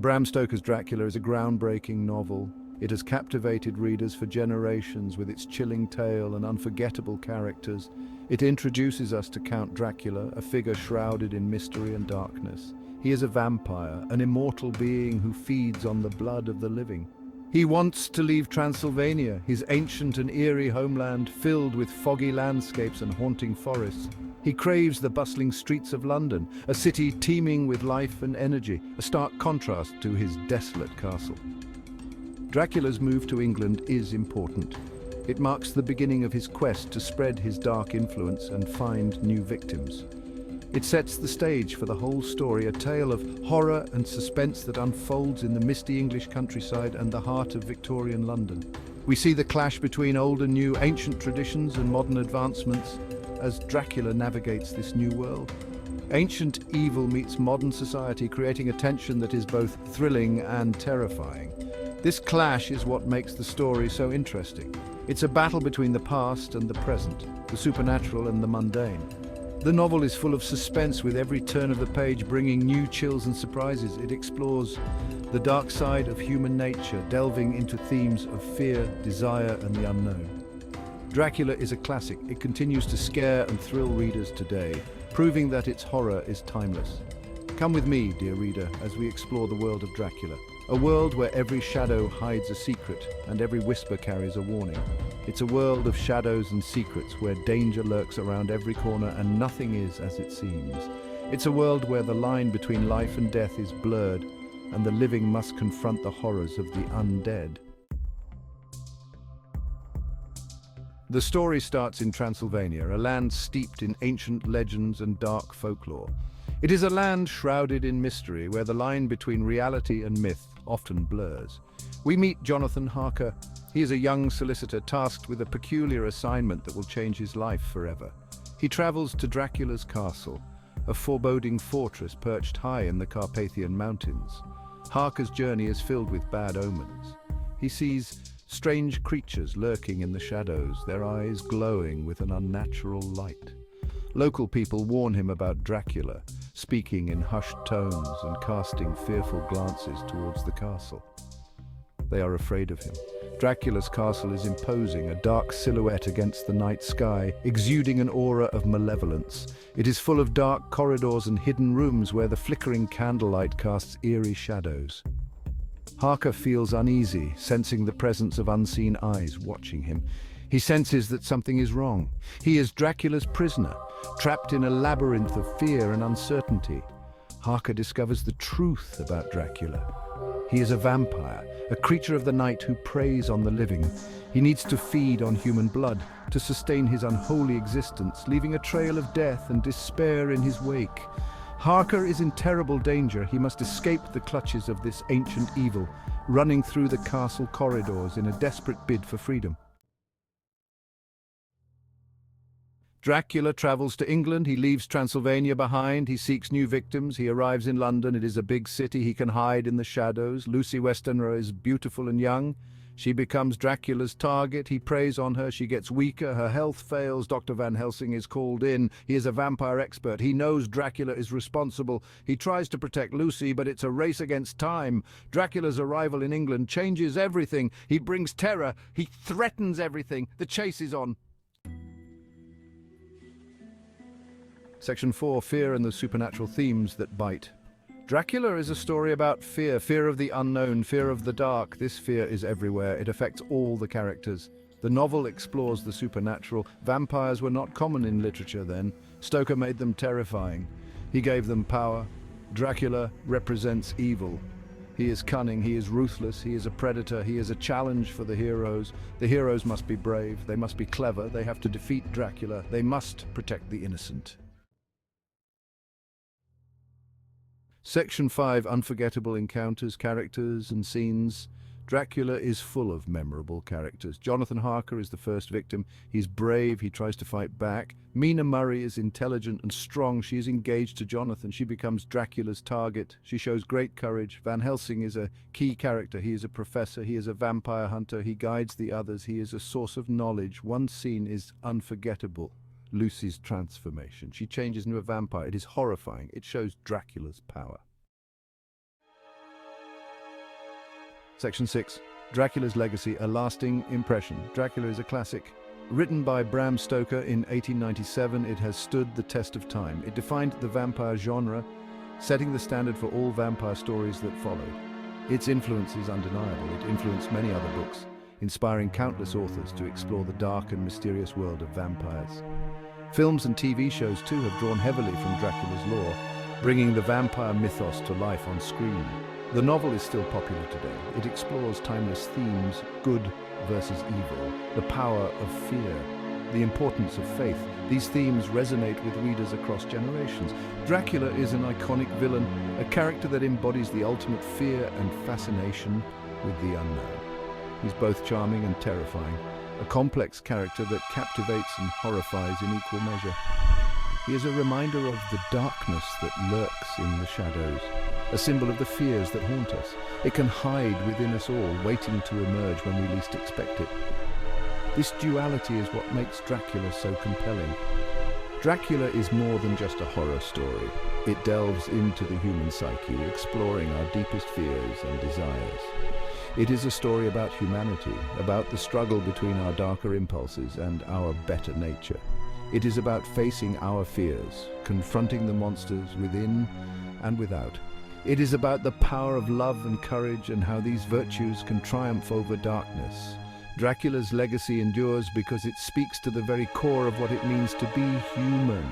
Bram Stoker's Dracula is a groundbreaking novel. It has captivated readers for generations with its chilling tale and unforgettable characters. It introduces us to Count Dracula, a figure shrouded in mystery and darkness. He is a vampire, an immortal being who feeds on the blood of the living. He wants to leave Transylvania, his ancient and eerie homeland filled with foggy landscapes and haunting forests. He craves the bustling streets of London, a city teeming with life and energy, a stark contrast to his desolate castle. Dracula's move to England is important. It marks the beginning of his quest to spread his dark influence and find new victims. It sets the stage for the whole story, a tale of horror and suspense that unfolds in the misty English countryside and the heart of Victorian London. We see the clash between old and new, ancient traditions and modern advancements as Dracula navigates this new world. Ancient evil meets modern society, creating a tension that is both thrilling and terrifying. This clash is what makes the story so interesting. It's a battle between the past and the present, the supernatural and the mundane. The novel is full of suspense, with every turn of the page bringing new chills and surprises. It explores the dark side of human nature, delving into themes of fear, desire, and the unknown. Dracula is a classic. It continues to scare and thrill readers today, proving that its horror is timeless. Come with me, dear reader, as we explore the world of Dracula, a world where every shadow hides a secret and every whisper carries a warning. It's a world of shadows and secrets where danger lurks around every corner and nothing is as it seems. It's a world where the line between life and death is blurred and the living must confront the horrors of the undead. The story starts in Transylvania, a land steeped in ancient legends and dark folklore. It is a land shrouded in mystery, where the line between reality and myth often blurs. We meet Jonathan Harker. He is a young solicitor tasked with a peculiar assignment that will change his life forever. He travels to Dracula's castle, a foreboding fortress perched high in the Carpathian Mountains. Harker's journey is filled with bad omens. He sees strange creatures lurking in the shadows, their eyes glowing with an unnatural light. Local people warn him about Dracula, speaking in hushed tones and casting fearful glances towards the castle. They are afraid of him. Dracula's castle is imposing, a dark silhouette against the night sky, exuding an aura of malevolence. It is full of dark corridors and hidden rooms where the flickering candlelight casts eerie shadows. Harker feels uneasy, sensing the presence of unseen eyes watching him. He senses that something is wrong. He is Dracula's prisoner, trapped in a labyrinth of fear and uncertainty. Harker discovers the truth about Dracula. He is a vampire, a creature of the night who preys on the living. He needs to feed on human blood to sustain his unholy existence, leaving a trail of death and despair in his wake. Harker is in terrible danger. He must escape the clutches of this ancient evil, running through the castle corridors in a desperate bid for freedom. Dracula travels to England. He leaves Transylvania behind. He seeks new victims. He arrives in London. It is a big city. He can hide in the shadows. Lucy Westenra is beautiful and young. She becomes Dracula's target. He preys on her. She gets weaker. Her health fails. Dr. Van Helsing is called in. He is a vampire expert. He knows Dracula is responsible. He tries to protect Lucy, but it's a race against time. Dracula's arrival in England changes everything. He brings terror. He threatens everything. The chase is on. Section 4, Fear and the Supernatural Themes that Bite. Dracula is a story about fear, fear of the unknown, fear of the dark. This fear is everywhere. It affects all the characters. The novel explores the supernatural. Vampires were not common in literature then. Stoker made them terrifying. He gave them power. Dracula represents evil. He is cunning, he is ruthless, he is a predator, he is a challenge for the heroes. The heroes must be brave, they must be clever, they have to defeat Dracula, they must protect the innocent. Section 5, Unforgettable Encounters, Characters and Scenes. Dracula is full of memorable characters. Jonathan Harker is the first victim. He's brave, he tries to fight back. Mina Murray is intelligent and strong. She is engaged to Jonathan. She becomes Dracula's target. She shows great courage. Van Helsing is a key character. He is a professor. He is a vampire hunter. He guides the others. He is a source of knowledge. One scene is unforgettable. Lucy's transformation. She changes into a vampire. It is horrifying. It shows Dracula's power. Section 6. Dracula's Legacy, a lasting impression. Dracula is a classic. Written by Bram Stoker in 1897, it has stood the test of time. It defined the vampire genre, setting the standard for all vampire stories that followed. Its influence is undeniable. It influenced many other books, inspiring countless authors to explore the dark and mysterious world of vampires. Films and TV shows too have drawn heavily from Dracula's lore, bringing the vampire mythos to life on screen. The novel is still popular today. It explores timeless themes, good versus evil, the power of fear, the importance of faith. These themes resonate with readers across generations. Dracula is an iconic villain, a character that embodies the ultimate fear and fascination with the unknown. He's both charming and terrifying, a complex character that captivates and horrifies in equal measure. He is a reminder of the darkness that lurks in the shadows, a symbol of the fears that haunt us. It can hide within us all, waiting to emerge when we least expect it. This duality is what makes Dracula so compelling. Dracula is more than just a horror story. It delves into the human psyche, exploring our deepest fears and desires. It is a story about humanity, about the struggle between our darker impulses and our better nature. It is about facing our fears, confronting the monsters within and without. It is about the power of love and courage and how these virtues can triumph over darkness. Dracula's legacy endures because it speaks to the very core of what it means to be human.